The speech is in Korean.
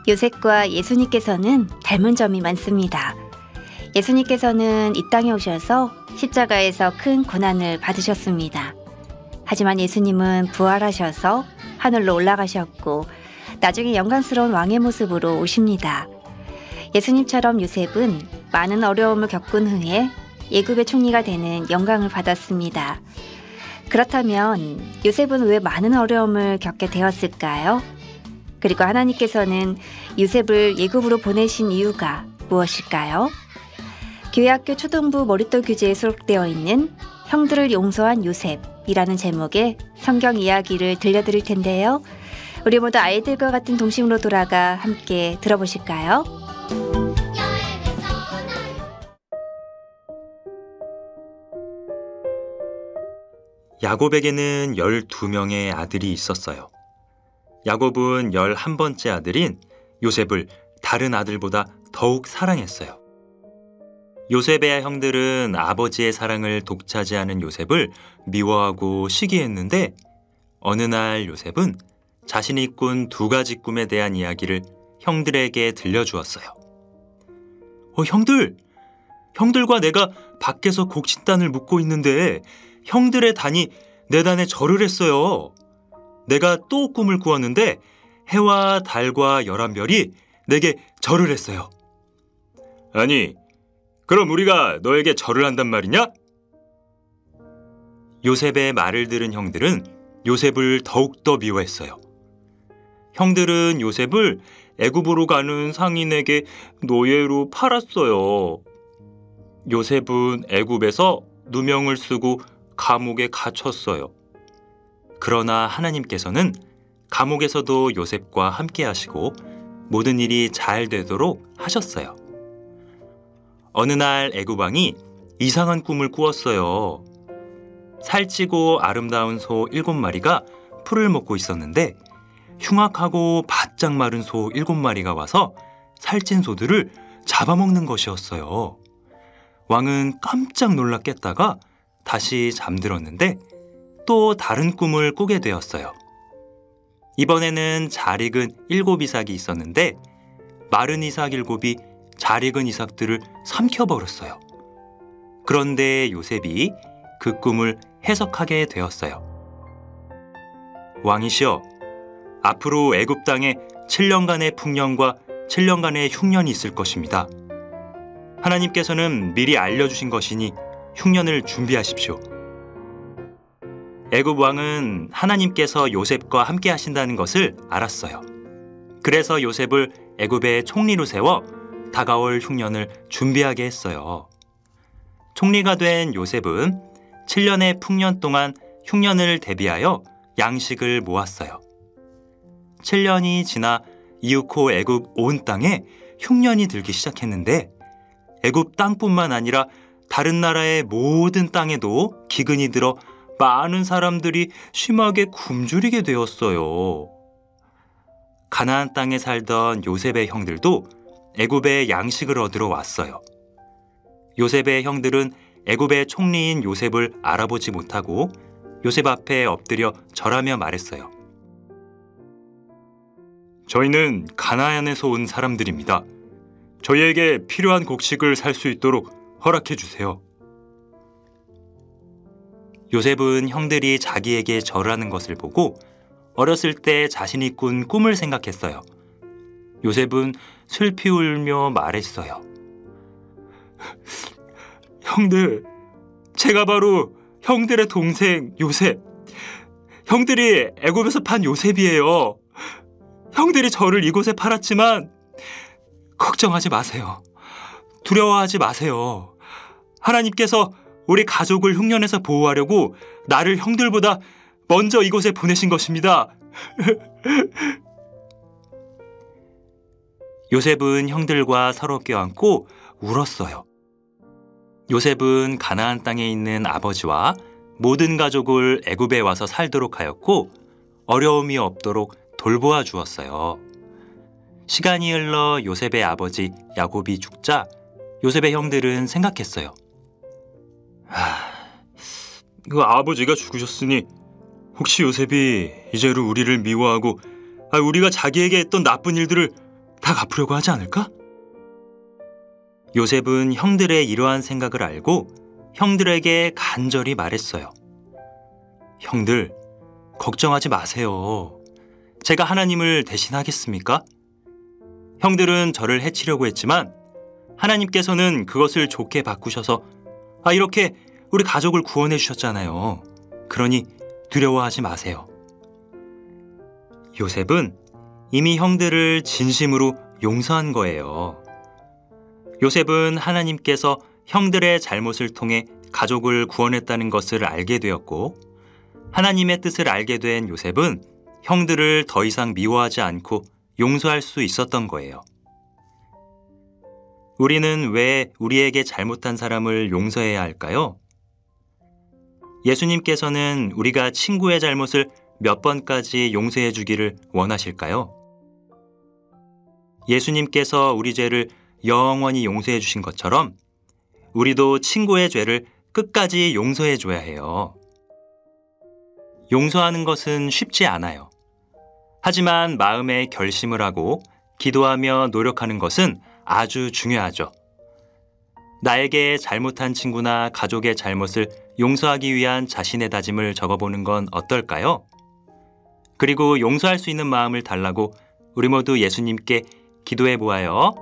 요셉과 예수님께서는 닮은 점이 많습니다. 예수님께서는 이 땅에 오셔서 십자가에서 큰 고난을 받으셨습니다. 하지만 예수님은 부활하셔서 하늘로 올라가셨고 나중에 영광스러운 왕의 모습으로 오십니다. 예수님처럼 요셉은 많은 어려움을 겪은 후에 애굽의 총리가 되는 영광을 받았습니다. 그렇다면 요셉은 왜 많은 어려움을 겪게 되었을까요? 그리고 하나님께서는 요셉을 애굽으로 보내신 이유가 무엇일까요? 교회학교 초등부 머릿돌 교재에 수록되어 있는 형들을 용서한 요셉이라는 제목의 성경 이야기를 들려드릴 텐데요. 우리 모두 아이들과 같은 동심으로 돌아가 함께 들어보실까요? 야곱에게는 12명의 아들이 있었어요. 야곱은 11번째 아들인 요셉을 다른 아들보다 더욱 사랑했어요. 요셉의 형들은 아버지의 사랑을 독차지하는 요셉을 미워하고 시기했는데 어느 날 요셉은 자신이 꾼 2가지 꿈에 대한 이야기를 형들에게 들려주었어요. 형들과 내가 밖에서 곡식단을 묶고 있는데 형들의 단이 내 단에 절을 했어요. 내가 또 꿈을 꾸었는데 해와 달과 11별이 내게 절을 했어요. 아니, 그럼 우리가 너에게 절을 한단 말이냐? 요셉의 말을 들은 형들은 요셉을 더욱더 미워했어요. 형들은 요셉을 애굽으로 가는 상인에게 노예로 팔았어요. 요셉은 애굽에서 누명을 쓰고 감옥에 갇혔어요. 그러나 하나님께서는 감옥에서도 요셉과 함께 하시고 모든 일이 잘 되도록 하셨어요. 어느 날 애굽 왕이 이상한 꿈을 꾸었어요. 살찌고 아름다운 소 7마리가 풀을 먹고 있었는데 흉악하고 바짝 마른 소 7마리가 와서 살찐 소들을 잡아먹는 것이었어요. 왕은 깜짝 놀라 깼다가 다시 잠들었는데 또 다른 꿈을 꾸게 되었어요. 이번에는 잘 익은 7이삭이 있었는데 마른 이삭 7이 잘 익은 이삭들을 삼켜버렸어요. 그런데 요셉이 그 꿈을 해석하게 되었어요. 왕이시여, 앞으로 애굽 땅에 7년간의 풍년과 7년간의 흉년이 있을 것입니다. 하나님께서는 미리 알려주신 것이니 흉년을 준비하십시오. 애굽 왕은 하나님께서 요셉과 함께 하신다는 것을 알았어요. 그래서 요셉을 애굽의 총리로 세워 다가올 흉년을 준비하게 했어요. 총리가 된 요셉은 7년의 풍년 동안 흉년을 대비하여 양식을 모았어요. 7년이 지나 이윽고 애굽 온 땅에 흉년이 들기 시작했는데 애굽 땅뿐만 아니라 다른 나라의 모든 땅에도 기근이 들어 많은 사람들이 심하게 굶주리게 되었어요. 가나안 땅에 살던 요셉의 형들도 애굽에 양식을 얻으러 왔어요. 요셉의 형들은 애굽의 총리인 요셉을 알아보지 못하고 요셉 앞에 엎드려 절하며 말했어요. 저희는 가나안에서 온 사람들입니다. 저희에게 필요한 곡식을 살 수 있도록 허락해 주세요. 요셉은 형들이 자기에게 절하는 것을 보고 어렸을 때 자신이 꾼 꿈을 생각했어요. 요셉은 슬피 울며 말했어요. 형들, 제가 바로 형들의 동생 요셉. 형들이 애굽에서 판 요셉이에요. 형들이 저를 이곳에 팔았지만 걱정하지 마세요. 두려워하지 마세요. 하나님께서 우리 가족을 흉년에서 보호하려고 나를 형들보다 먼저 이곳에 보내신 것입니다. 요셉은 형들과 서로 껴안고 울었어요. 요셉은 가나안 땅에 있는 아버지와 모든 가족을 애굽에 와서 살도록 하였고 어려움이 없도록 돌보아 주었어요. 시간이 흘러 요셉의 아버지 야곱이 죽자 요셉의 형들은 생각했어요. 그 아버지가 죽으셨으니 혹시 요셉이 이제로 우리를 미워하고 우리가 자기에게 했던 나쁜 일들을 다 갚으려고 하지 않을까? 요셉은 형들의 이러한 생각을 알고 형들에게 간절히 말했어요. 형들, 걱정하지 마세요. 제가 하나님을 대신하겠습니까? 형들은 저를 해치려고 했지만 하나님께서는 그것을 좋게 바꾸셔서 이렇게 우리 가족을 구원해 주셨잖아요. 그러니 두려워하지 마세요. 요셉은 이미 형들을 진심으로 용서한 거예요. 요셉은 하나님께서 형들의 잘못을 통해 가족을 구원했다는 것을 알게 되었고, 하나님의 뜻을 알게 된 요셉은 형들을 더 이상 미워하지 않고 용서할 수 있었던 거예요. 우리는 왜 우리에게 잘못한 사람을 용서해야 할까요? 예수님께서는 우리가 친구의 잘못을 몇 번까지 용서해 주기를 원하실까요? 예수님께서 우리 죄를 영원히 용서해 주신 것처럼 우리도 친구의 죄를 끝까지 용서해 줘야 해요. 용서하는 것은 쉽지 않아요. 하지만 마음에 결심을 하고 기도하며 노력하는 것은 아주 중요하죠. 나에게 잘못한 친구나 가족의 잘못을 용서하기 위한 자신의 다짐을 적어보는 건 어떨까요? 그리고 용서할 수 있는 마음을 달라고 우리 모두 예수님께 기도해 보아요.